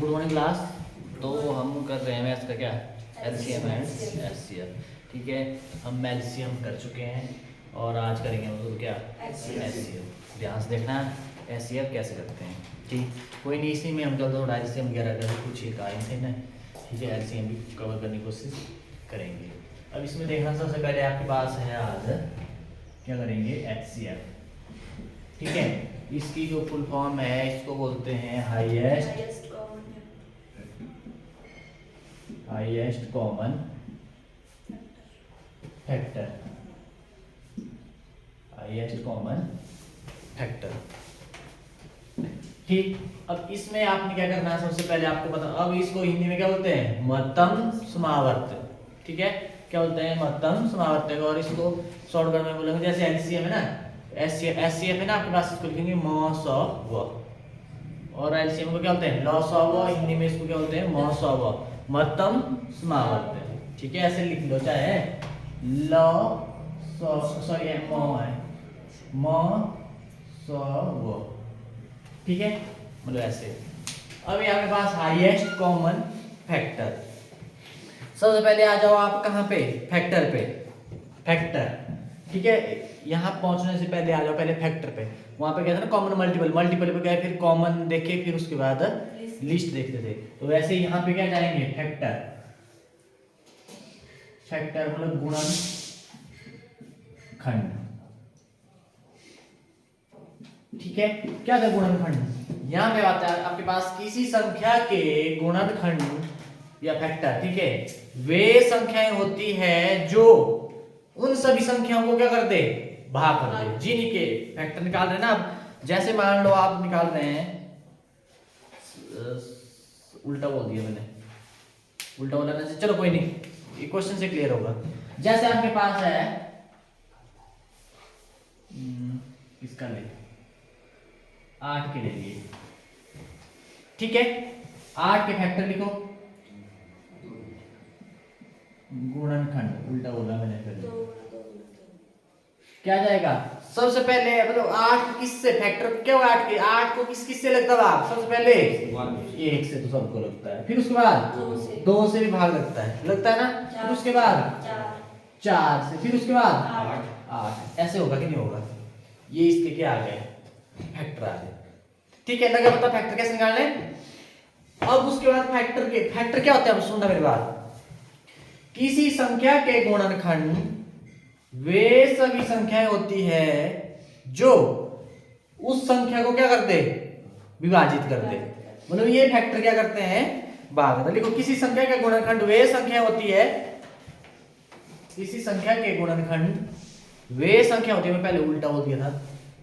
Good morning class. तो हम कर रहे हैं मैथ्स का क्या, एलसीएम एंड एचसीएफ। ठीक है, हम एलसीएम कर चुके हैं और आज करेंगे मतलब क्या, एचसीएफ। ध्यान से देखना एचसीएफ कैसे करते हैं। ठीक, कोई नहीं, इसी में हम कल थोड़ा एलसीएम वगैरह कर कुछ एक आए थे ना। ठीक है, एलसीएम भी कवर करने की कोशिश करेंगे। अब इसमें देखना सबसे पहले आपके पास है आज क्या करेंगे, एचसीएफ। ठीक है, इसकी जो फुल फॉर्म है इसको बोलते हैं highest common factor. Highest common factor. ठीक, अब इसमें आपने क्या करना है, सबसे पहले आपको पता, अब इसको हिंदी में क्या बोलते हैं, महत्तम समावर्त। ठीक है, क्या बोलते हैं, महत्तम समावर्त। और इसको शॉर्टकट में बोलेंगे, जैसे एलसीएम है ना, एचसीएफ है ना आपके पास, इसको लिखेंगे मॉस ऑफ व। और एलसीएम को क्या बोलते हैं, लॉस ऑफ व। हिंदी में इसको क्या बोलते हैं, मॉस ऑफ व, महत्तम समावर्त। ठीक है, ऐसे लिख लो, चाहे लॉ सॉरी मॉ है, मॉ सॉ व। ठीक है, मतलब ऐसे। अब यहाँ के पास हाईएस्ट कॉमन फैक्टर। सबसे पहले आ जाओ आप कहाँ पे, फैक्टर पे। फैक्टर, ठीक है, यहाँ पहुंचने से पहले आ जाओ पहले फैक्टर पे। वहां पे क्या था ना, कॉमन मल्टीपल, मल्टीपल पे गए, फिर कॉमन देखे, फिर उसके बाद लिस्ट देखते थे। तो वैसे यहाँ पे क्या जाएंगे, फैक्टर। फैक्टर मतलब गुणन खंड। ठीक है, क्या था गुणनखंड, यहाँ पे आता है आपके पास किसी संख्या के गुणनखंड या फैक्टर। ठीक है, वे संख्याएं होती है जो उन सभी संख्याओं को क्या कर दे, भाग कर दे। जिनके फैक्टर निकाल रहे हैं ना आप, जैसे मान लो आप निकाल रहे हैं, उल्टा बोल दिया मैंने, उल्टा बोला ना, चलो कोई नहीं, ये क्वेश्चन से क्लियर होगा। जैसे आपके पास है किसका ले, 8 के ले लिए। ठीक है, 8 के फैक्टर लिखो, गुणनखंड, उल्टा बोला मैंने फिर। क्या जाएगा, सबसे पहले मतलब 8 किससे फैक्टर क्या हुआ, 8 के, 8 को किस किस से लगता है भाग, सबसे पहले 1 से तो सबको लगता है, फिर उसके बाद 2 से भी भाग लगता है ना, फिर उसके बाद 4 से, फिर उसके बाद 8। ऐसे होगा कि नहीं होगा, ये इसके क्या आ गए, फैक्टर आ गए। ठीक है, लगा पता फैक्टर कैसे निकालने। अब उसके बाद फैक्टर क्या होता है, सुनना मेरी बात। किसी संख्या के गुणनखंड वे सभी संख्याएं होती है जो उस संख्या को क्या करते, विभाजित करते। मतलब ये फैक्टर क्या करते हैं, भाग। लिखो, किसी संख्या के गुणनखंड वे संख्या होती है, किसी संख्या के गुणनखंड वे संख्या होती है, मैं पहले उल्टा बोल दिया था।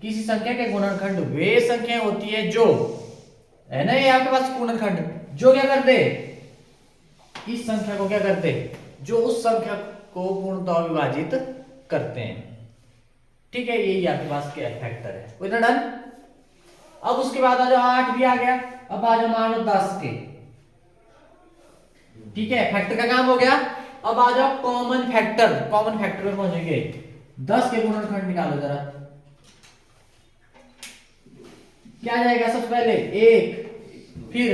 किसी संख्या के गुणनखंड वे संख्या होती है जो, है ना ये आपके पास गुणनखंड, जो क्या करते, इस संख्या को क्या करते, जो उस संख्या को पूर्णतः विभाजित करते हैं। ठीक है, यही आपके पास क्या फैक्टर है, कोई ना डन। अब उसके बाद आ जाओ, 8 भी आ गया, अब आ जाओ मान लो 10 के। ठीक है, फैक्टर का काम हो गया। अब आ जाओ कॉमन फैक्टर, कॉमन फैक्टर में पहुंचेंगे। 10 के गुणनखंड निकालो जरा, क्या जाएगा, सबसे पहले 1, फिर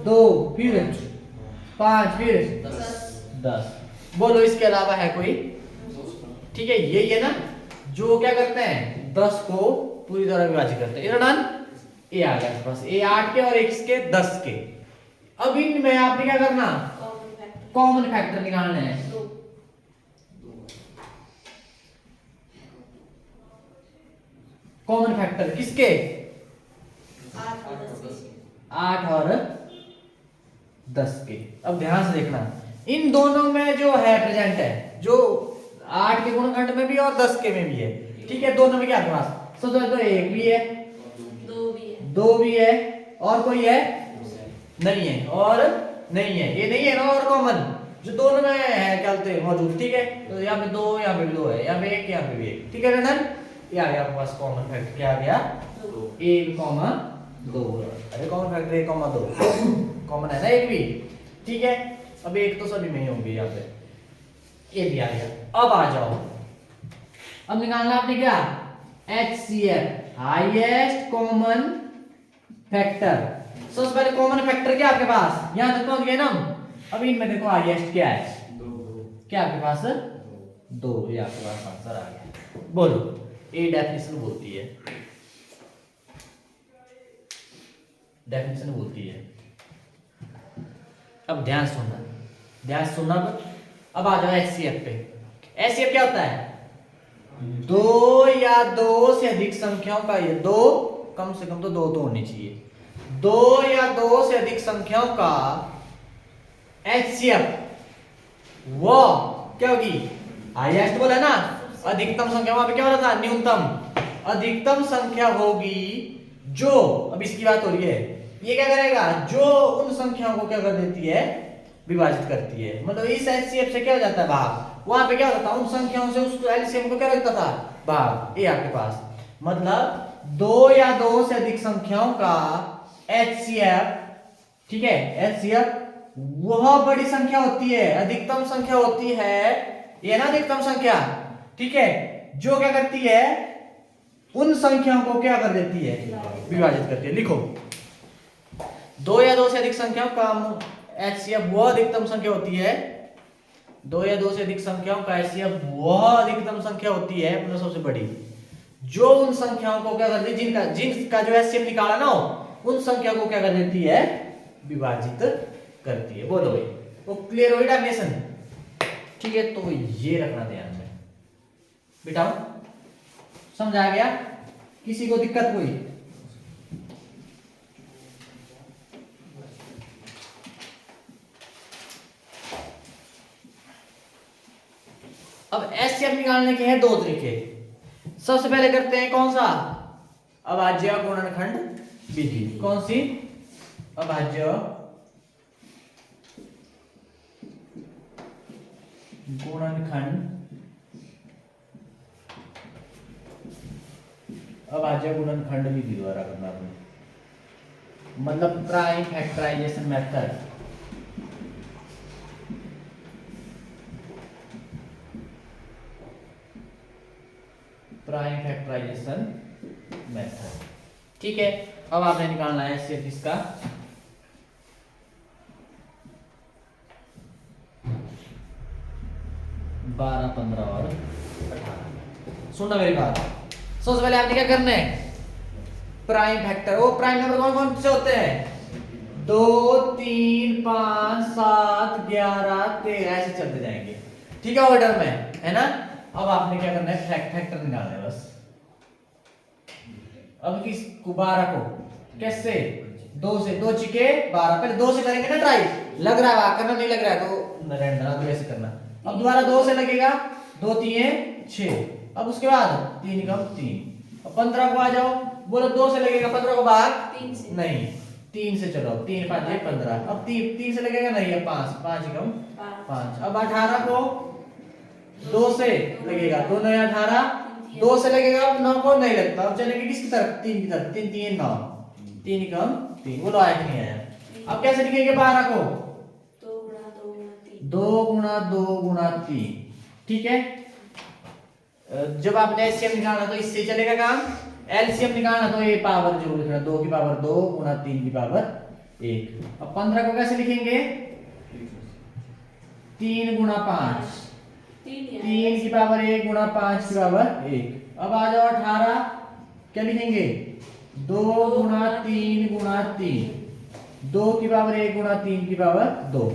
2, फिर 5, फिर 10। बोलो इसके अलावा है कोई। ठीक है, यही है ना, जो क्या करते हैं, 10 को पूरी तरह विभाजित करते हैं। डन, ये आ गया बस, ये 8 के और एक इसके 10 के। अब इनमें आपने क्या करना, कॉमन फैक्टर निकालना है। कॉमन फैक्टर किसके, 8 और 10 के। अब ध्यान से देखना, इन दोनों में जो है प्रेजेंट है, जो 8 के गुणनखंड में भी और 10 के में भी है। ठीक है, दोनों में क्या आपके पास, सबसे पहले तो 1 भी है, 2 भी है, और कोई है नहीं है, और नहीं है, ये नहीं है ना, और कॉमन जो दोनों में है क्या बोलते हैं, मौजूद। ठीक है, तो यहाँ पे 2, यहाँ पे भी 2 है, यहाँ पे 1, यहाँ पे भी 1। ठीक है ना, ये आ गया आपके पास कॉमन फैक्टर, क्या आ गया, 1,2। अरे कॉमन फैक्टर 1,2 कॉमन है ना, एक भी। ठीक है, अब 1 तो सभी में ही होंगे, यहाँ पे ये भी आ गया। अब आ जाओ, अब निकालना आपने क्या, HCF, हाईएस्ट कॉमन फैक्टर। सबसे पहले कॉमन फैक्टर क्या आपके पास, यहां तक पहुंच गए ना हम। अब इनमें देखो हाईएस्ट क्या है, क्या आपके पास 2, ये आपके पास आंसर आ गया। बोलो ये डेफिनेशन बोलती है, डेफिनेशन बोलती है। अब ध्यान सुनना, ध्यान सुनना। अब आ जाओ एचसीएफ पे। एचसीएफ क्या होता है, 2 या 2 से अधिक संख्याओं का, ये 2 कम से कम तो 2 तो होनी चाहिए, 2 या 2 से अधिक संख्याओं का एचसीएफ वो क्या होगी, हाईएस्ट बोला ना, अधिकतम संख्या, वहां पे क्या हो रहा था, न्यूनतम। अधिकतम संख्या होगी जो, अब इसकी बात हो रही है, ये क्या करेगा, जो उन संख्याओं को क्या कर देती है, विभाजित करती है। मतलब इस एचसीएफ से क्या हो जाता है भाग, वहां पे क्या होता था, उन संख्याओं से उस एलसीएम को क्या लगता था, भाग। ये आपके पास मतलब 2 या 2 से अधिक संख्याओं का एचसीएफ, ठीक है, एचसीएफ वह बड़ी संख्या होती है, अधिकतम संख्या होती है, ये ना अधिकतम संख्या, ठीक है, जो क्या करती है, उन संख्याओं को क्या कर देती है, विभाजित करती है। लिखो 2 या 2 से अधिक संख्याओं का एचसीएफ वह अधिकतम संख्या होती है, 2 या 2 से अधिक संख्याओं का एचसीएफ वह अधिकतम संख्या होती है, मतलब सबसे बड़ी, जो उन संख्याओं को क्या करती है, जिनका जो एचसीएफ निकाला ना हो, उन संख्या को क्या कर देती है, विभाजित करती है। बोलो भाई, वो क्लियर हो गया डेफिनेशन, ठीक है। तो ये रखना ध्यान में बेटा, समझ आ गया, किसी को दिक्कत कोई, अब एचसीएफ निकालने के हैं 2 तरीके। सबसे पहले करते हैं कौन सा, अभाज्य गुणनखंड विधि। कौन सी, अभाज्य गुणनखंड, अभाज्य गुणनखंड विधि द्वारा करना, मतलब prime factorisation method. Prime factorisation method, ठीक है। अब आपने निकालना है सिर्फ इसका 12, 15 और 18। सुनना मेरी बात, सबसे पहले आपने क्या करना है, प्राइम फैक्टर, वो प्राइम नंबर कौन कौन से होते हैं, 2, 3, 5, 7, 11, 13 ऐसे चलते जाएंगे, ठीक है, ऑर्डर में, है ना। अब आपने क्या करना है, फैक्टर निकालना है बस। अब किस 12 को कैसे, 2 से, 2 चिके 12, पहले 2 से करेंगे ना ट्राई, लग रहा है करना, नहीं लग रहा है तो रहना, तो ऐसे करना। अब दोबारा 2 से लगेगा, 2 3 6, अब उसके बाद 3 कम 3, अब 15 को आ जाओ, बोलो 2 से लगेगा, 15 को बाहर 3 से नहीं, 3 से चलो, 3 5 15, अब 3 से लगेगा नहीं, अब 5 5 कम 5, अब 18 को 2 से लगेगा, 2 9 18, 2 से लगेगा, अब 9 को नहीं लगता, अब चलेंगे किसकी तरफ, 3 की तरफ, 3 3 9, 3 कम 3, बोलो आया कि नहीं आया। अब कैसे लिखेंगे 12 को, 2 गुणा 2 गुणा 3, ठीक है। जब आपने एलसीएम निकालना तो इससे चलेगा काम, एलसीएम निकालना तो ये पावर जरूर लिखना, 2 की पावर 2 गुणा 3 की पावर 1। अब 15 को कैसे लिखेंगे, 3 गुणा 5, 3 की पावर 1 गुणा 5 की पावर 1। अब आ जाओ 18, क्या लिखेंगे, 2 गुणा 3 गुणा 3, 2 की पावर 1 गुणा 3 की पावर 2।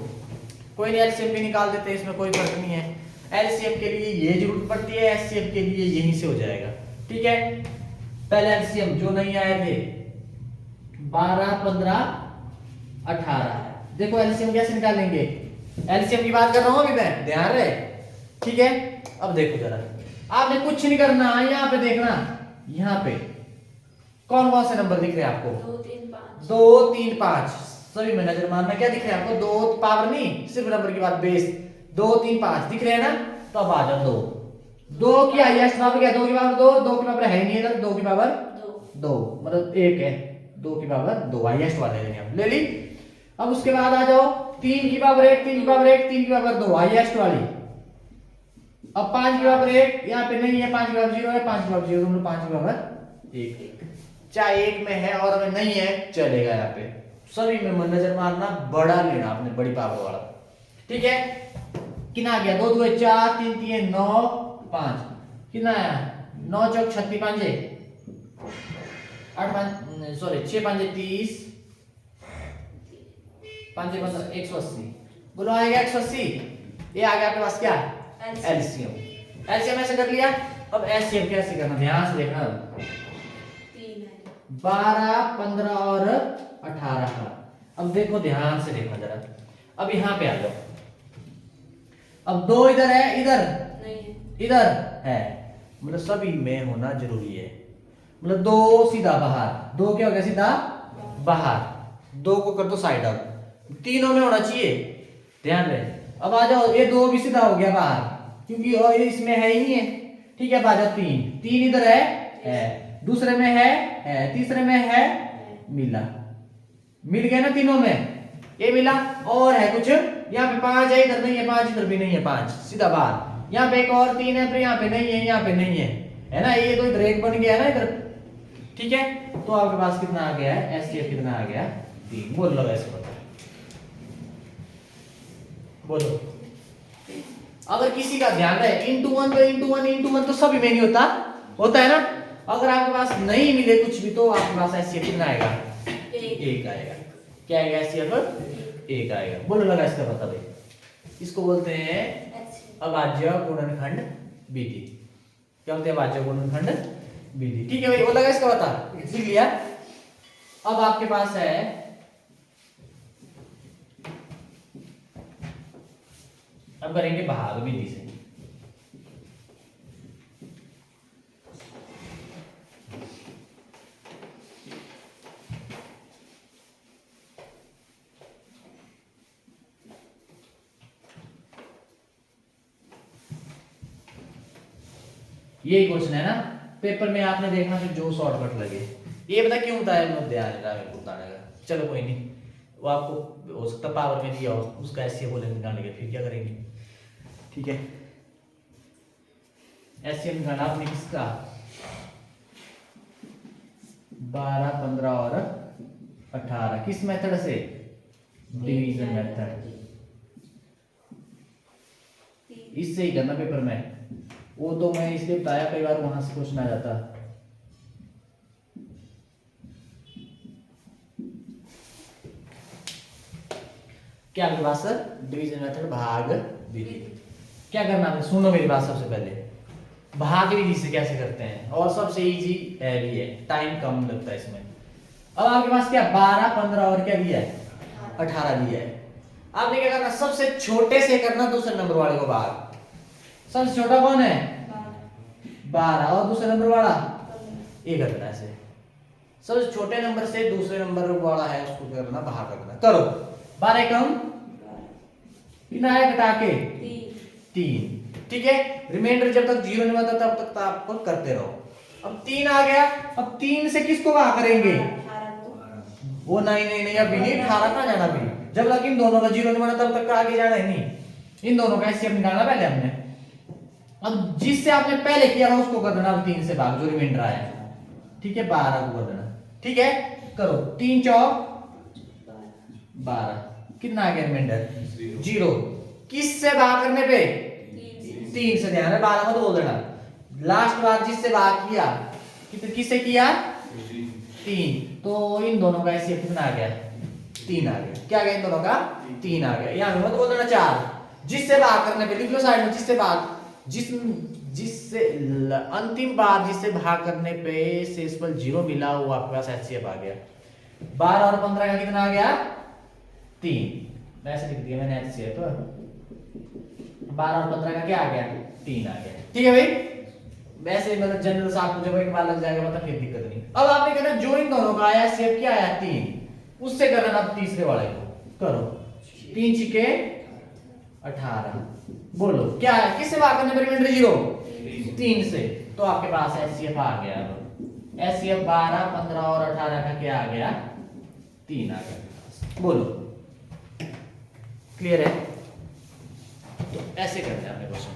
कोई नहीं, एलसीएम भी निकाल देते हैं, इसमें कोई फर्क नहीं है। एलसीएम के लिए ये जरूरत पड़ती है, एचसीएफ के लिए यहीं से हो जाएगा, ठीक है। पहले एलसीएम जो नहीं आए थे, 12 15 18, देखो एलसीएम कैसे निकालेंगे, एलसीएम की बात कर रहा हूं अभी मैं, ध्यान रहे, ठीक है। अब देखो जरा, आपने कुछ नहीं करना, यहाँ पे देखना, यहाँ पे कौन कौन से नंबर दिख रहे हैं आपको, 2 3 5, सभी में नजर मारना, क्या दिख रहा है आपको, 2 पावर नहीं, सिर्फ नंबर की बात, बेस 2 3 5 दिख रहे हैं ना। तो अब आ जाओ 2 की हाईएस्ट पावर क्या, 2 की पावर 2, 2 की पावर है नहीं इधर, 2 की पावर 2 मतलब 1 है, 2 की पावर 2 हाईएस्ट वाले लेंगे हम, ले ली। अब उसके बाद आ जाओ 3 की पावर 1, 3 की पावर 1, 3 की पावर 2 हाईएस्ट वाली। अब 5 की पावर 1 यहाँ पे नहीं है, 5 की पावर 0 है, 5 की पावर 0, 5 की पावर 1, चाहे 1 में है और में नहीं है चलेगा, यहाँ पे सभी में नजर मारना, बड़ा लेना आपने, बड़ी पावर वाला। ठीक है, कितना आ गया? 2 2 4, 3 3 9 5, कितना आया? 9 चौक 36 पांजे 8 5 सॉरी 6 पांजे 30 पांजे 15 180। बोलो आएगा 180। ये आ गया आपके पास क्या? एलसीएम। एलसीएम ऐसे कर लिया। अब एलसीएम कैसे करना, ध्यान से देखना। 12 15 और 18 का। अब देखो ध्यान से देखना जरा। अब यहाँ पे आ जाओ। अब 2 इधर है, इधर नहीं, इधर है, मतलब सभी में होना जरूरी है। मतलब 2 सीधा बाहर, 2 क्या हो गया? सीधा बाहर। 2 को कर दो साइड आउट, तीनों में होना चाहिए, ध्यान रहे। अब आ जाओ, ये 2 भी सीधा हो गया बाहर, क्योंकि और इसमें है ही नहीं है। ठीक है, अब आ जाओ 3 इधर है, दूसरे में है, तीसरे में है, मिला, मिल गया ना तीनों में, ये मिला। और है कुछ यहाँ पे 5 है, इधर नहीं है 5, इधर भी नहीं है 5, सीधा बाहर। यहाँ पे एक और 3 है, फिर यहाँ पे नहीं है, यहाँ पे नहीं है ना, ये तो इधर एक बन गया है ना इधर। ठीक है, तो आपके पास कितना आ गया है? एसटीएफ कितना आ गया? 3। बोल लो ऐसे बता, बोलो। अगर किसी का ध्यान रहे इंटू वन तो सभी में नहीं होता है ना। अगर आपके पास नहीं मिले कुछ भी तो आपके पास एसटीएफ कितना आएगा? 1 आएगा। क्या आएगा? एसटीएफ 1 आएगा। बोलो लगा इसका पता भाई। इसको बोलते हैं अभाज्य गुणनखंड विधि। क्या बोलते हैं? अभाज्य गुणनखंड विधि। ठीक है भाई, वो लगा इसका पता, सीख लिया। अब आपके पास है अब करेंगे भाग विधि से। यही क्वेश्चन है ना पेपर में, आपने देखना कि जो शॉर्टकट लगे। ये पता क्यों होता है? ध्यान बताने का। चलो कोई नहीं, वो आपको हो सकता पावर में दिया हो, उसका ऐसे बोलेंगे निकालेंगे, फिर क्या करेंगे? ठीक है, ऐसे निकाला आपने किसका? 12 15 और 18। किस मेथड से? Division method. इससे ही करना पेपर में। वो तो मैं इसलिए बताया, कई बार वहां से क्वेश्चन आ जाता। क्या आपके पास सर? डिवीजन मेथड, भाग विधि। क्या करना है? सुनो मेरी बात। सबसे पहले भाग विधि से कैसे करते हैं, और सबसे इजी है भी है, टाइम कम लगता है इसमें। अब आपके पास क्या 12 15 और क्या दिया है? 18 दिया है। आपने क्या करना? सबसे छोटे से करना, दूसरे नंबर वाले को भाग। सबसे छोटा कौन है? 12, और दूसरे नंबर वाला ये करना है ऐसे। सबसे छोटे नंबर से दूसरे नंबर वाला है उसको करना, भाग करना। करो 12 कम कितना है? घटा के 3। ठीक है, रिमाइंडर जब तक 0 नहीं होता तब तक आपको करते रहो। अब 3 आ गया। अब 3 से किसको भाग करेंगे? वो नहीं अभी नहीं, 18 कहां जाना अभी? जब तक इन दोनों का 0 नहीं बना तब तक आगे जाना ही नहीं। इन दोनों का एचसीएफ निकालना पहले हमने। अब जिससे आपने पहले किया था उसको कर देना 3 से भाग, जो रिमाइंडर आया। ठीक है, 12 को कर देना। ठीक है, करो 3 चौक 12। कितना आ गया रिमाइंडर? 0। किससे भाग करने पे? 3 से। ध्यान है, 12 मत बोल देना। लास्ट बार जिससे भाग किया किससे किया? 3। तो इन दोनों का एचसीएफ कितना आ गया? 3 आ गया। क्या आ गया? इन दोनों का 3 आ गया। यहां मत बोल देना 4। जिससे भाग करने पे लिख लो साइड में, जिससे भाग, जिससे अंतिम बार जिससे भाग करने पे शेषफल 0 मिला, वो आपके पास एचसीएफ आ गया। 12 और 15 का कितना आ गया? 3। वैसे लिख दिया मैंने एचसीएफ। 12 और 15 का क्या आ गया? 3 आ गया। ठीक है भाई, वैसे मतलब जनरल से आपको जब एक बार लग जाएगा मतलब फिर दिक्कत नहीं। अब आपने कहना जो इन दोनों का आया एचसीएफ क्या आया? 3। उससे करना आप तीसरे वाले को करो। 3 छिके 18। बोलो क्या है? किससे भाग करने पर रिमाइंडर 0? 3 से। तो आपके पास एचसीएफ आ गया। अब एचसीएफ 12 15 और 18 का क्या आ गया? 3 आ गया। बोलो क्लियर है? तो ऐसे करते हैं अपने क्वेश्चन।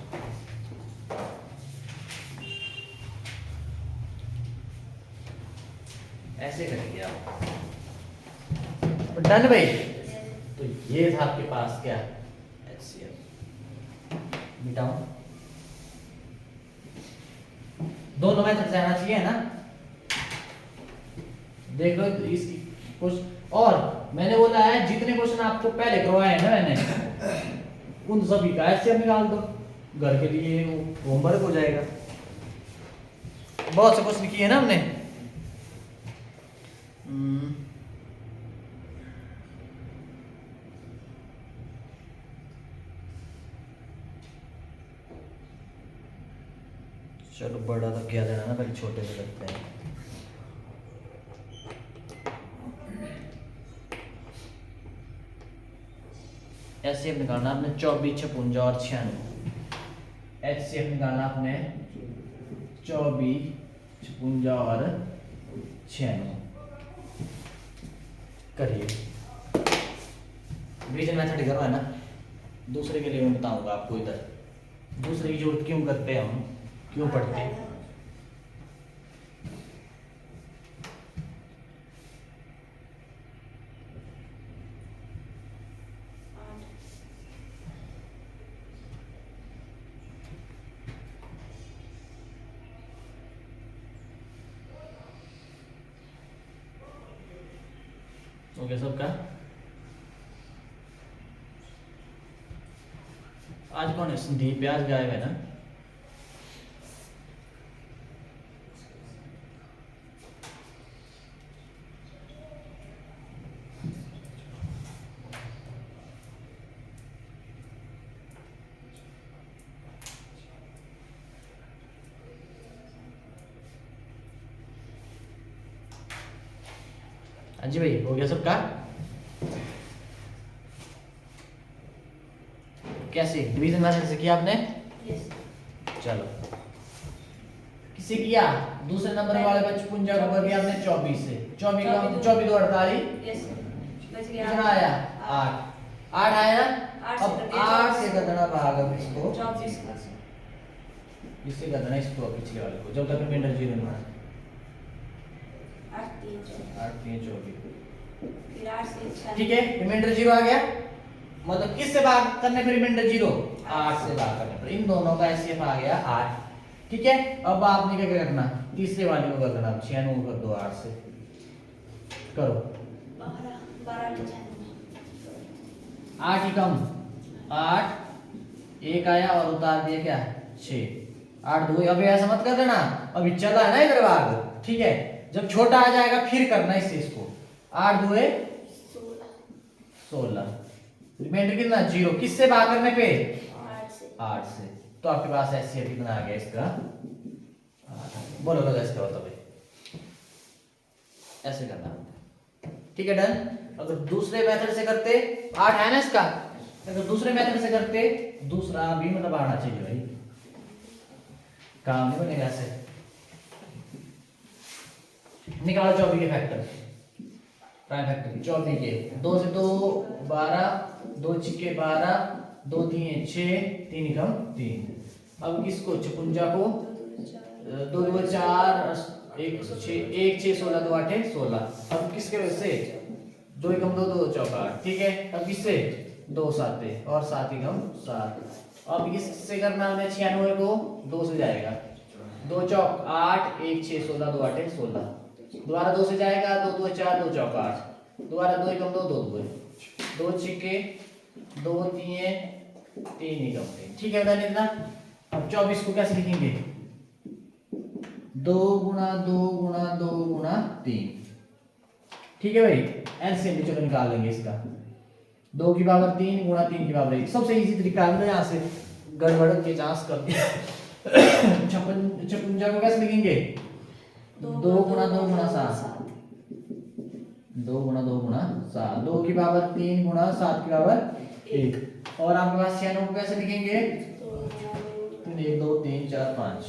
ऐसे करेंगे आप। डन भाई। तो ये था आपके पास क्या HCF। मिटाओ, दोनों मेथड से आना चाहिए ना। देख लो इसकी क्वेश्चन, और मैंने बोला है जितने क्वेश्चन आपको पहले करवाए हैं ना मैंने, उन सभी का HCF निकाल दो, घर के लिए होमवर्क हो जाएगा। बहुत से क्वेश्चन किए ना हमने। चलो बड़ा तो क्या देना ना, पहले छोटे से करते हैं। HCF निकालना आपने 24, 56 और 96। HCF निकालना आपने 24, 56 और 96। करिए, डिवीजन मेथड करो है ना। दूसरे के लिए मैं बताऊंगा आपको, इधर दूसरे की जरूरत क्यों करते हैं हम, क्यों पढ़ते हैं। ओके सबका। आज कौन है संदीप, प्याज गायब है ना। हाँ जी भाई, हो गया सबका। कैसे डिवीजन मेथड से किया आपने? यस। चलो, किसे किया? दूसरे नंबर वाले 55 को कर दिया आपने 24 से। 24 का 24 तो 48। यस बच गया। कितना आया? 8। 8 आया। अब 8 से कर देना भाग, अब इसको 24 इससे कर देना इसको पिछले वाले को, जब तक रिमाइंडर 0 नहीं आए। 8 3 8 3 24। फिर 8 से 6। ठीक है, रिमाइंडर 0 आ गया। मतलब किससे भाग करने पर रिमाइंडर 0? 8 से भाग करने पर। इन दोनों का HCF आ गया 8। ठीक है, अब आपने क्या करना, तीसरे वाले को कर देना। 96 को कर दो 8 से, करो 12 12 8 ही कम। 8 1 आया और उतार दिया क्या 6। 8 2। अभी ऐसा मत कर देना, अभी चला है ना इधर भाग। ठीक है, जब छोटा आ जाएगा फिर करना इससे इसको। 8 2 16। रिमाइंडर कितना 0। किससे भाग करने पे? 8 से। तो आपके पास HCF कितना आ गया इसका? बोलो तो इसका बताओ भाई। ऐसे करना। ठीक है, डन। अगर दूसरे मेथड से करते, 8 है ना इसका, अगर दूसरे मेथड से करते, दूसरा भी मतलब आना चाहिए भाई, काम नहीं बनेगा ऐसे। निकालो 24 के फैक्टर, प्राइम फैक्टर 24 के। 2 से 2 12, 2 छिके 12, 2 3 6, 3 कम 3। अब इसको 56 को 2 2 4, 1 6, 1 6 16, 2 8 16। अब किसके वजह से 2 कम 2 2 4 8। ठीक है, अब किससे 2 7 और 7 कम 7। अब इससे करना हमने 96 को 2 से जाएगा, 2 चौक 8, 1 6 16, 2 8 16। दोबारा 2 से जाएगा, 2 2 4, 2 चौक 8। दोबारा 2 कम 2 2 2, 2 छिके 2 3 3 कम 3। ठीक है, बता इतना। अब 24 को कैसे लिखेंगे? 2 गुणा 2 गुणा 2 गुणा 3। ठीक है भाई, एलसीएम भी चलो निकाल लेंगे इसका। 2 की पावर 3 गुणा 3 की पावर 1। सबसे इजी तरीका है, यहाँ से गड़बड़ के चांस कर दिया। 56 को कैसे लिखेंगे? 2 गुणा 2 गुणा 7। 2 गुणा 2 गुणा 7। 2 की पावर 3 गुणा 7 की पावर 1। और आपके पास 96 को कैसे लिखेंगे? 1 2 3 4 5।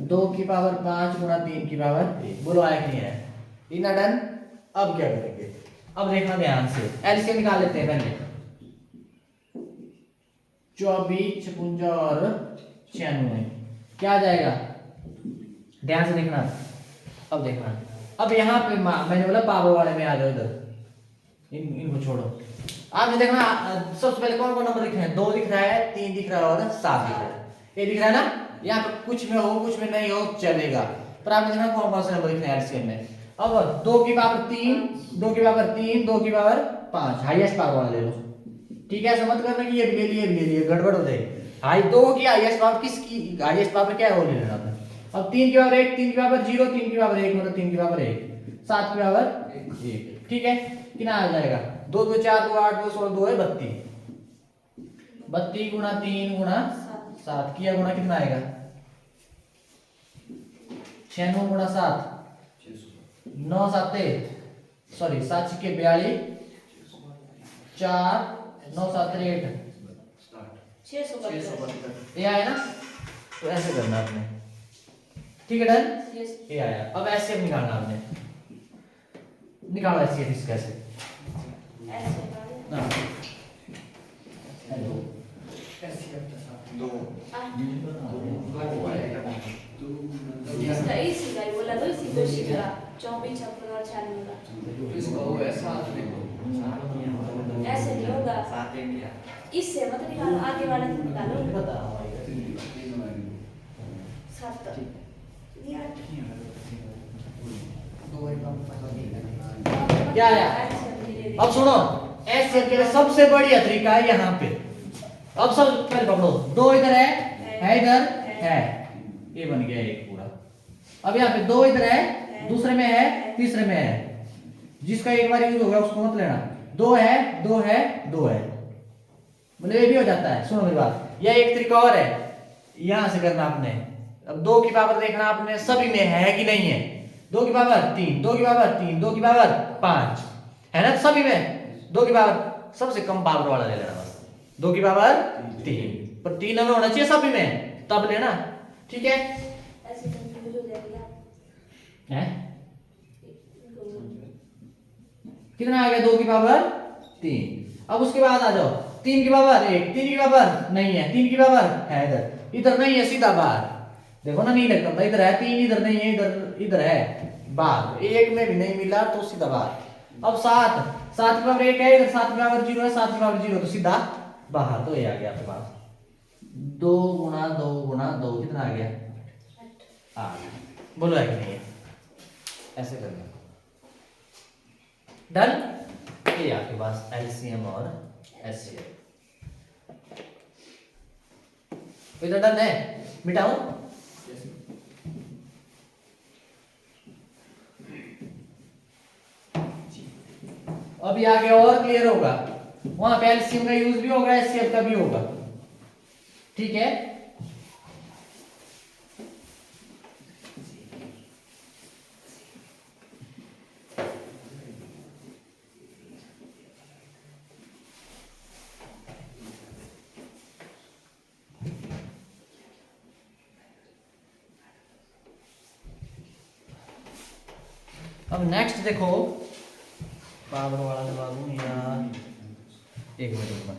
2 की पावर 5 गुणा 3 की पावर 1। बोलो आया कि नहीं है? इतना डन। अब क्या करेंगे? अब देखना ध्यान से, एलसीएम निकाल लेते हैं पहले। 24 56 और 96 क्या आ जाएगा? ध्यान से देखना। अब देखना अब यहाँ पे मैंने बोला पावर वाले में आ जाओ इधर, इनको छोड़ो। आपने देखना सबसे पहले कौन कौन नंबर दिख रहे हैं, 2 दिख रहा है, 3 दिख रहा है और 7 दिख रहा है। ये दिख रहा है ना, यहाँ पे कुछ में हो कुछ में नहीं हो चलेगा, पर आपने देखना कौन कौन से नंबर दिख रहे हैं एलसीएम में। अब 2 की पावर 3, 2 की पावर 3, 2 की पावर 5, हाईएस्ट पावर वाला ले लो। ठीक है, ऐसा मत करना कि ये भी ले लिए गड़बड़ हो जाएगी। हाई 2 की हाईएस्ट पावर किसकी हाईएस्ट पावर क्या है वो ले लेना आपने। अब 3 की पावर 1, 3 की पावर 0, 3 की पावर 1 मतलब 3 की पावर 1, 7 की पावर 1। ठीक है, कितना आ जाएगा, 2 2 4 2 8 2 16 2 है 32, 32 गुणा 3 गुणा 7 किया गुणा कितना आएगा, 6 9 गुणा 7 9 7 सॉरी 7 6 42 4 9 7 63 672 ये आया ना, तो ऐसे करना आपने। ठीक है डन, यस ये आया। अब ऐसे निकालना आपने, निकालो ऐसे इसका ऐसे ऐसे निकालो ना। हेलो इसका इसी का ही बोला तो इसी को सीखा 24 56 और 96 ऐसे नहीं होगा, इससे मत निकालो, आगे वाले से निकालो। बता 7 क्या आया? अब सुनो, ऐसे के सबसे बढ़िया तरीका है यहाँ पे। अब सब पहले पकड़ो, 2 इधर है इधर है, ये बन गया एक पूरा। अब यहाँ पे 2 इधर है, दूसरे में है, तीसरे में है, जिसका एक बार यूज हो गया उसको मत लेना। 2 है 2 है 2 है, मतलब ये भी हो जाता है। सुनो मेरी बात, यह एक तरीका और है, यहां से करना आपने। अब 2 की पावर देखना आपने सभी में है कि नहीं है, 2 की पावर 3, 2 की पावर 3, 2 की पावर 5 है ना सभी में। 2 की पावर सबसे कम पावर वाला ले लेना बस, 2 की पावर 3, पर 3 हमें होना चाहिए सभी में तब लेना। ठीक है, ऐसे कंफ्यूज हो जाएगा हैं कितना आ गया, 2 की पावर 3। अब उसके बाद आ जाओ 3 की पावर 1, 3 की पावर नहीं है, 3 की पावर है इधर, इधर नहीं है सीधा बाहर, देखो ना नहीं लगता था, इधर है 3, इधर नहीं है, इधर इधर है बाहर, 1 में भी नहीं मिला तो सीधा बाहर। अब 7 7 की पावर 1 है इधर, 7 की पावर 0 है, 7 की पावर 0 तो सीधा बाहर, तो ये आ गया आपके पास 2 गुणा 2 गुणा 2 कितना आ गया 8। बोलो है कि नहीं है, ऐसे करना। डन, ये आपके पास एलसीएम और एचसीएफ इधर डन है, मिटाऊं। अब ये आगे और क्लियर होगा, वहां पे एलसीएम का यूज भी होगा, एचसीएफ का भी होगा। ठीक है, अब नेक्स्ट देखो, पावर वाला लगा दूं या एक मिनट में।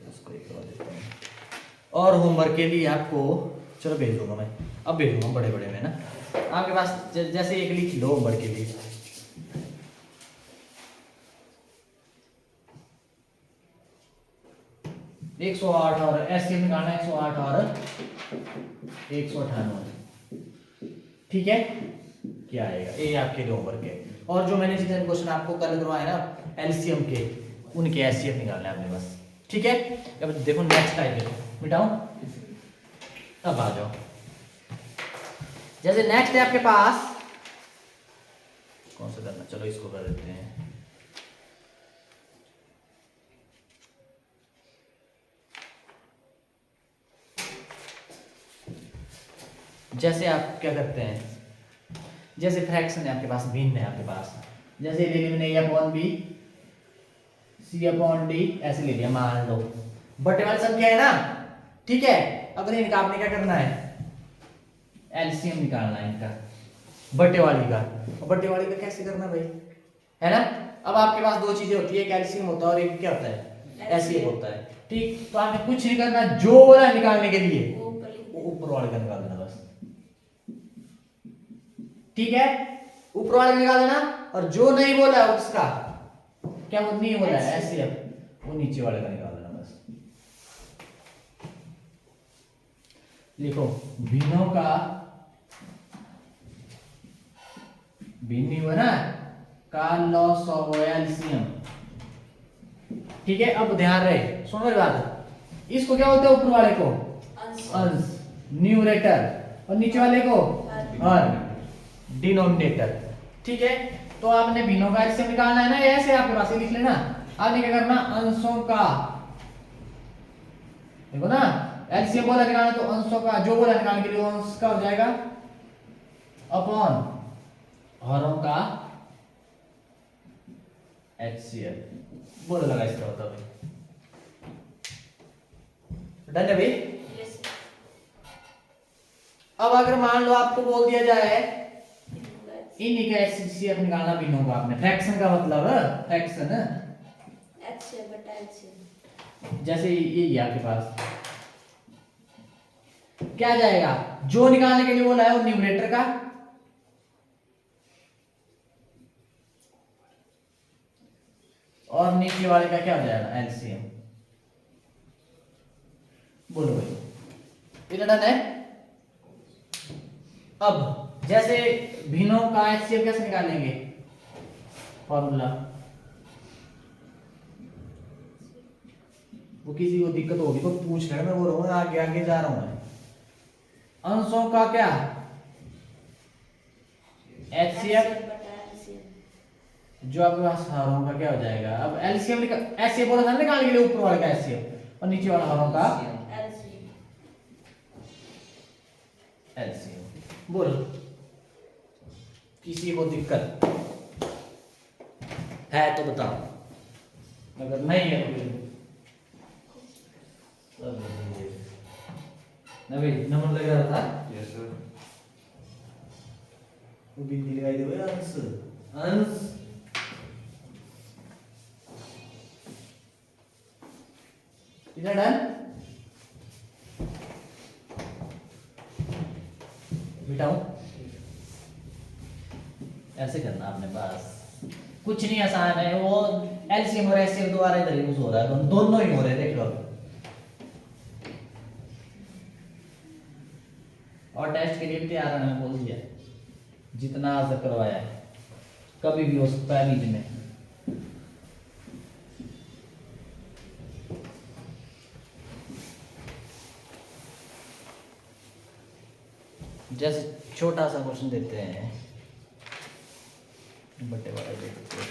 इसको एक और देता हूं, और होमवर्क के लिए आपको चलो भेज दूंगा मैं, अब भेज दूंगा बड़े बड़े में ना आपके पास, जैसे एक लिख लो होमवर्क के लिए। एक 108 और एससीएम निकालना 108 और 198। ठीक है, क्या आएगा ये आपके लिए होमवर्क है। और जो मैंने जितने क्वेश्चन आपको कल करवाए ना एलसीएम के, उनके एससीएफ निकालना है आपने बस। ठीक है, अब देखो नेक्स्ट टाइप देखो, मिटाऊं। अब आ जाओ, जैसे नेक्स्ट है आपके पास, कौन सा करना, चलो इसको कर देते हैं। जैसे आप क्या करते हैं, जैसे फ्रैक्शन है आपके पास, भिन्न है आपके पास, जैसे ले लिया मैंने a/b c/d ऐसे ले लिया, मान लो बटे वाली संख्या है ना। ठीक है, अगर इनका आपने क्या करना है, एलसीएम निकालना है इनका बटे वाली का। और बटे वाली का कैसे करना भाई, है ना, अब आपके पास दो चीजें होती है, एक एलसीएम होता है और एक क्या होता है, एचसीएफ होता है। ठीक, तो आपने कुछ नहीं करना, जो बोला है निकालने के लिए वो ऊपर लिख वो देना। ऊपर वाले का निकाल देना बस। ठीक है, ऊपर वाले का निकाल देना, और जो नहीं बोला है उसका, क्या वो नहीं बोला है एचसीएफ, वो नीचे वाले का निकाल देना बस। लिखो भिन्नों का भिन्न बना का लॉस ऑफ एलसीएम। ठीक है, अब ध्यान रहे, सुनो मेरी बात, इसको क्या बोलते हैं ऊपर वाले को अंश। अंश, न्यूमरेटर, और नीचे वाले को हर, डिनोमिनेटर। ठीक है, तो आपने भिन्नों का एलसीएम निकालना है ना, ऐसे आपके पास ही लिख लेना। आपने क्या करना, अंशों का, देखो ना एलसीएम बोला निकालना, तो अंशों का जो बोला निकालने के लिए वो अंश का हो जाएगा अपॉन हरों का एचसीएफ। बोलो लगा इसका होता भाई, डन है भाई। Yes, अब अगर मान लो आपको बोल दिया जाए भिन्नों का इन्हीं का एचसीएफ निकालना भिन्नों का, आपने फ्रैक्शन का मतलब फ्रैक्शन, HCF बटा LCM। जैसे ये आपके पास क्या जाएगा, जो निकालने के लिए बोला है वो न्यूमरेटर का, और नीचे वाले का क्या हो जाएगा, एलसीएम। बोलो भाई, ये डन है। अब जैसे भिन्नों का एचसीएफ कैसे निकालेंगे, फॉर्मूला, वो किसी को दिक्कत होगी तो पूछ लेना, मैं बोल रहा हूँ आगे आगे जा रहा हूं मैं। अंशों का क्या, एचसीएफ, बटा LCM। जो आपके पास हरों का क्या हो जाएगा, अब एलसीएम निकाल, एचसीएफ बोला था ना निकालने के लिए ऊपर वाले का एचसीएफ, और नीचे वाला हरों का LCM। एलसीएम। बोल, किसी को दिक्कत है तो बताओ, अगर नहीं है तो नबी नंबर लग रहा था। Yes sir. वो बिंदी लगाई दे भाई, अंश अंश। इधर डन, मिटाऊं, ऐसे करना आपने बस, कुछ नहीं आसान है। वो एलसीएम और एचसीएफ दोबारा इधर यूज हो रहा है, दोनों ही हो रहे हैं, देख लो। और टेस्ट के लिए भी तैयार रहना बोल दिया, जितना आज तक करवाया है, कभी भी हो सकता है बीच में। जैसे छोटा सा क्वेश्चन देते हैं, बड़े बड़ा देते हैं,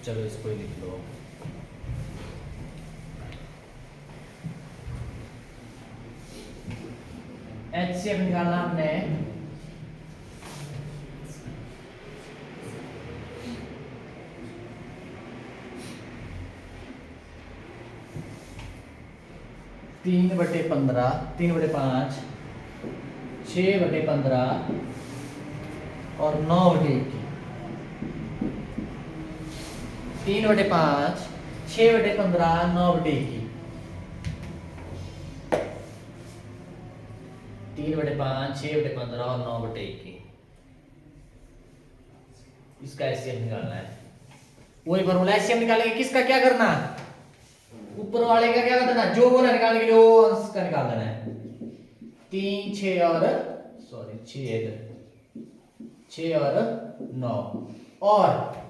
चलो इसको ही लिख लो। एचसीएफ निकालना हमने, तीन बटे 15, 3/5, 6/15 और 9/21। 3/5, 6/15, 9/21। 3/5, 6/15 और 9/21। इसका एचसीएफ निकालना है। वही फॉर्मूला, एचसीएफ निकालेंगे, किसका क्या करना, ऊपर वाले का क्या करना, जो बोला निकालने के लिए वो अंश का निकाल देना है। 3, 6 और सॉरी 6 और 9, और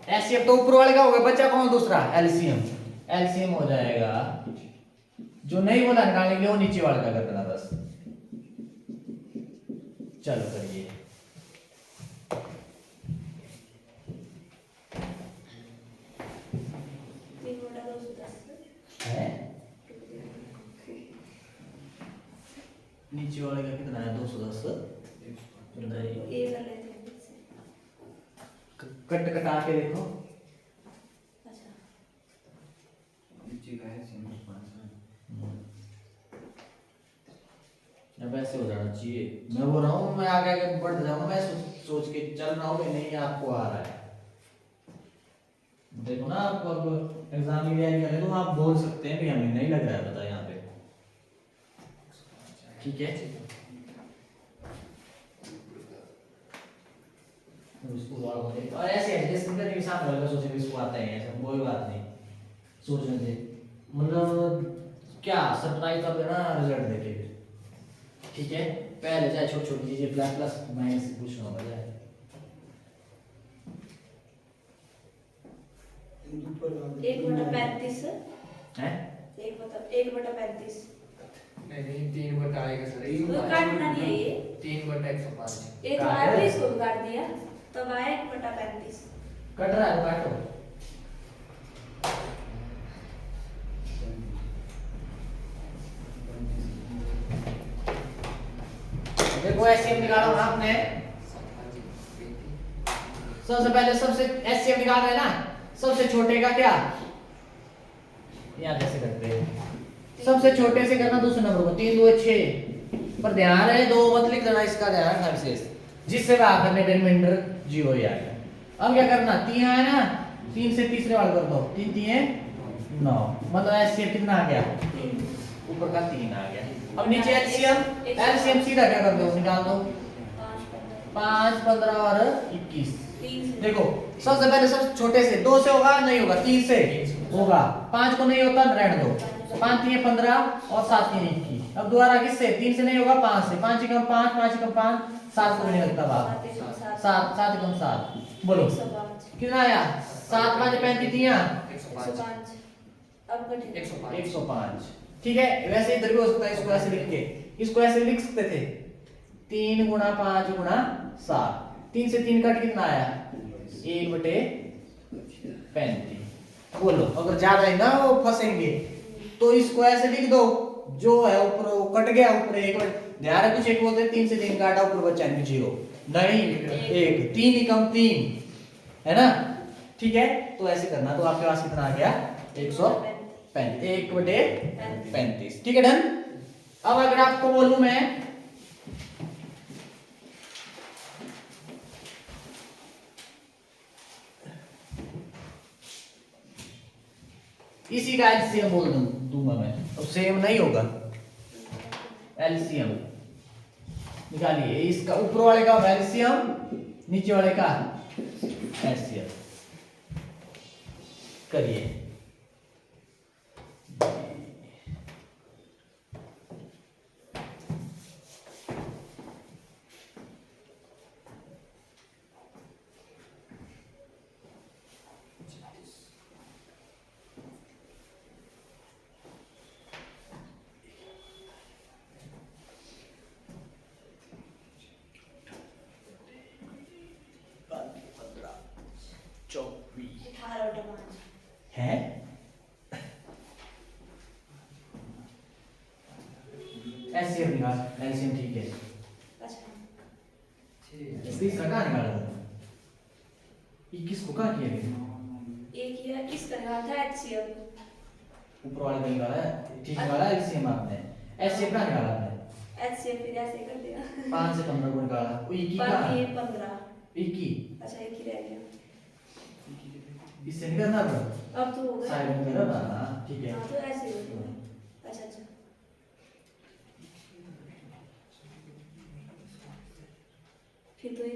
एचसीएफ तो ऊपर वाले का हो गया, बचा कौन दूसरा, एलसीएम। एलसीएम हो जाएगा, जो नहीं बोला निकालने के लिए वो नीचे वाले का कर देना बस। चलो करिए, है नीचे वाले का कितना है, 210। ये वाले थे। कट कटा के देखो, अच्छा, नीचे का है 5। अब वैसे हो जाना चाहिए। मैं बोल रहा हूँ मैं आगे आगे बढ़ जाऊंगा, मैं सोच के चल रहा हूँ कि नहीं आपको आ रहा है। देखो ना आप अब एग्जाम की तैयारी करें तो आप बोल सकते हैं कि हमें नहीं लग रहा है पता यहाँ पे, ठीक है। उसको और ऐसे एडजस्ट करने के साथ वाला सोचे भी इसको आता है, ऐसा कोई बात नहीं सोचने दे, मतलब क्या सरप्राइज का देना रिजल्ट देके, ठीक है। पहले चाहे छोटी छोटी चीजें प्लस प्लस माइनस से पूछना होगा जाए। एक बटा 35 हैं? एक बटा 35 नहीं 3 बटा आएगा सर, तो काटना नहीं है ये 3 बटा 105 ये तो आया भी इसको काट दिया तब आया 1 बटा 35 कट रहा है काटो। देखो एचसीएम निकालो ना आपने, सबसे पहले सबसे एचसीएम निकाल रहे हैं ना, सबसे छोटे का क्या यहाँ कैसे करते हैं, सबसे छोटे से करना दूसरे नंबर को 3 2 6 पर ध्यान रहे 2 मत लिख देना, इसका ध्यान रखना विशेष, जिससे भाग करने पे रिमाइंडर 0 ही आएगा। अब क्या करना 3 आया ना, 3 से तीसरे वाले कर दो, 3 3 9 मतलब एचसीएम कितना आ गया, ऊपर का 3 आ गया। अब नीचे एलसीएम सीधा क्या कर दो निकाल दो, 5 15 और 21। देखो सबसे पहले सब छोटे से 2 से होगा नहीं होगा, 3 से होगा, 5 को नहीं होता रहने दो, 5 3 15 और 7 3 21। अब दोबारा किससे 3 से नहीं होगा 5 से, 5 कम 5 5 कम 5 7 को नहीं लगता बात, 7 7 कम 7 बोलो कितना आया, 7 5 35 105 अब कट 105 ठीक है। वैसे इधर भी हो सकता है, इसको ऐसे लिख के, इसको ऐसे लिख सकते थे 3 गुणा 5 गुणा 7, 3 से 3 कट कितना आया 1 बटे 35। बोलो अगर ज्यादा है ना वो फंसेंगे तो इसको ऐसे लिख दो, जो है ऊपर वो कट गया, ऊपर 1 ध्यान है कुछ एक बोलते 3 से 3 काटा ऊपर बचा 0 नहीं 1 3 ही कम 3 है ना, ठीक है। तो ऐसे करना, तो आपके पास कितना आ गया 1 बटे 35, ठीक है डन। अब अगर आपको बोलूं मैं इसी का एलसीएम बोल दूंगा मैं, तो सेम नहीं होगा, एलसीएम निकालिए, इसका ऊपर वाले का एलसीएम नीचे वाले का एलसीएम करिए। है एलसीएम निकाल, एलसीएम ठीक है। तीसरा कहाँ निकाला था, 21 को कहाँ किया गया, एक ये किसका निकाला था एचसीएम ऊपर वाले का निकाला है, ठीक निकाला एलसीएम आपने, एलसीएम कहाँ निकाला आपने, एचसीएम फिर ऐसे कर दिया 5 से 15 को निकाला, वो 21 कहाँ, बाकी 15 21 अच्छा एक ही रह गया, इससे नहीं करना था, अब तो हो गया साइड में करो ना, ठीक है। हाँ तो ऐसे ही हो गया। अच्छा अच्छा फिर तो ये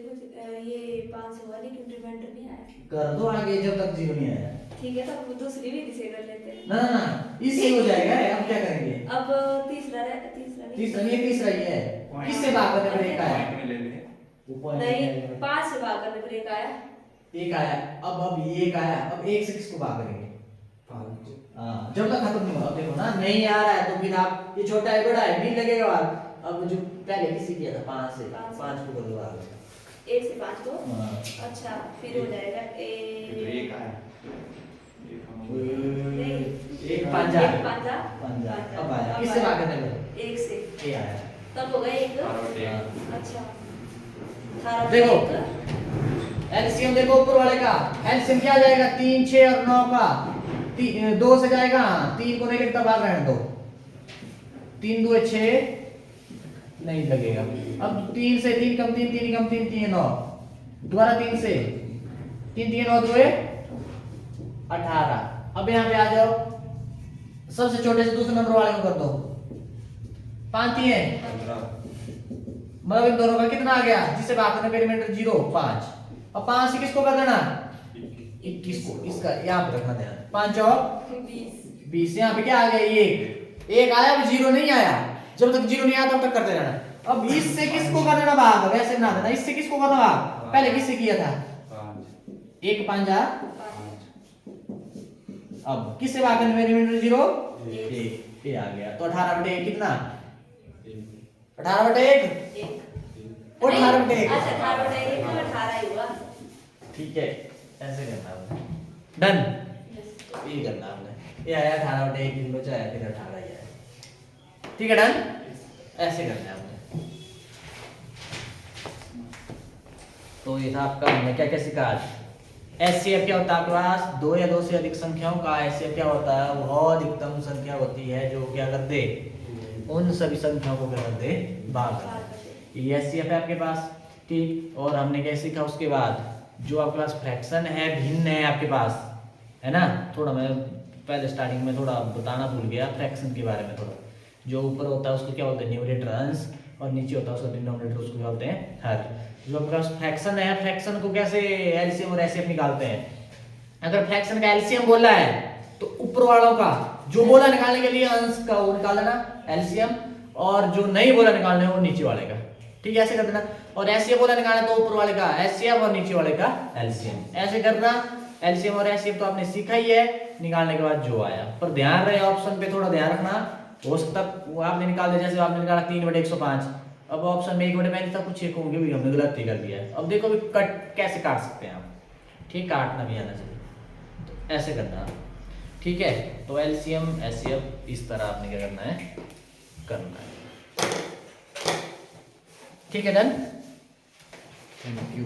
5 से हुआ लेकिन रिमाइंडर नहीं आया, कर दो आगे जब तक 0 नहीं आया, ठीक है तो दूसरी विधि से कर लेते हैं। ना ना इससे हो जाएगा, अब क्या करेंगे, अब तीसरा नहीं तीसरा ये है, किससे भाग करने पर एक आया, पॉइंट में ले ले, वो पॉइंट नहीं 5 से भाग करने पर एक आया, एक आया, अब ये एक आया, अब एक से किसको भाग करेंगे, हाँ जब तक खत्म नहीं हुआ। अब देखो ना नहीं आ रहा है तो फिर आप ये छोटा है बड़ा है नहीं लगेगा बात, अब जो पहले किसी किया था 5 से 5 को कर दो आगे, 1 से 5 को हाँ। अच्छा फिर हो जाएगा तो एक आया एक पंजा एक पंजा अब आया, किससे भाग करने पर 1 से ये आया, तब हो गया एक हाँ। अच्छा 18 देखो एलसीएम देखो ऊपर वाले का एलसीएम क्या आ जाएगा 3 6 और 9 का 2 से जाएगा, 3 को नहीं लिखता भाग रहने दो, 3 2 6 नहीं लगेगा। अब 3 से 3 कम 3 3 कम 3 3 9 दोबारा 3 से 3 3 9 2 18। अब यहाँ पे आ जाओ, सबसे छोटे से दूसरे नंबर वाले को कर दो। 5 3 है, 15 मतलब इन दोनों का कितना आ गया, जिसे बात करना पेरीमीटर 0 5। अब 5 से किसको कर देना, 21 को, इसका यहाँ पे रखना ध्यान। 5 और 20, यहाँ पे क्या आ गया, 1 आया, अब 0 नहीं आया। जब तक 0 नहीं आया तब तक करते रहना। अब इससे किसको कर देना भाग, वैसे बना देना। इससे किसको करना भाग, पहले किससे किया था, 1 5 जा। अब किससे भाग करना, पेरीमीटर 0 1, ये आ गया। तो 18/1 कितना, 18/1 और 18/1। अच्छा 18/1 तो 18 ही हुआ। ठीक है, ऐसे करना हमने, डन। ये करना हमने, ये आया 18/1 किलो आया, फिर 18 ही आया। ठीक है, डन। ऐसे करना है हमने। तो ये था आपका, हमने क्या क्या सीखा आज। एचसीएफ क्या होता है आपके पास, 2 या 2 से अधिक संख्याओं का एचसीएफ क्या होता है, वह अधिकतम संख्या होती है जो क्या कर दे, उन सभी संख्याओं को क्या कर दे, भाग कर दे। ये एचसीएफ है आपके पास, ठीक। और हमने क्या सीखा उसके बाद, जो आपके पास फ्रैक्शन है, भिन्न है आपके पास, है ना। थोड़ा मैं पहले स्टार्टिंग में थोड़ा बताना भूल गया फ्रैक्शन के बारे में। थोड़ा जो ऊपर होता है उसको क्या बोलते हैं, न्यूमरेटर अंश, और नीचे होता है उसका डिनोमिनेटर, उसको क्या बोलते हैं, हर। जो आपके पास फ्रैक्शन है, फ्रैक्शन को कैसे एलसीएम और एचसीएफ निकालते हैं। अगर फ्रैक्शन का एलसीएम बोला है तो ऊपर वालों का जो बोला निकालने के लिए अंश का वो निकाल देना एलसीएम, और जो नहीं बोला निकालना है वो नीचे वाले का, ठीक है, ऐसे कर देना। और एचसीएफ बोला निकालना तो ऊपर वाले का एचसीएफ और नीचे वाले का एलसीएम, ऐसे करना। एलसीएम और एचसीएफ तो आपने सीखा ही है, निकालने के बाद जो आया। पर ध्यान रहे ऑप्शन पे, थोड़ा ध्यान रखना। हो सकता वो आपने निकाल दिया, जैसे आपने निकाला 3/105, अब ऑप्शन में 1/35 था, कुछ एक होंगे भी, हमने गलत ही कर दिया है। अब देखो भी कट कैसे काट सकते हैं आप, ठीक, काटना भी आना चाहिए, तो ऐसे करना, ठीक है। तो एलसीएम एचसीएफ इस तरह आपने क्या करना है, करना है, ठीक है, डन। Thank you.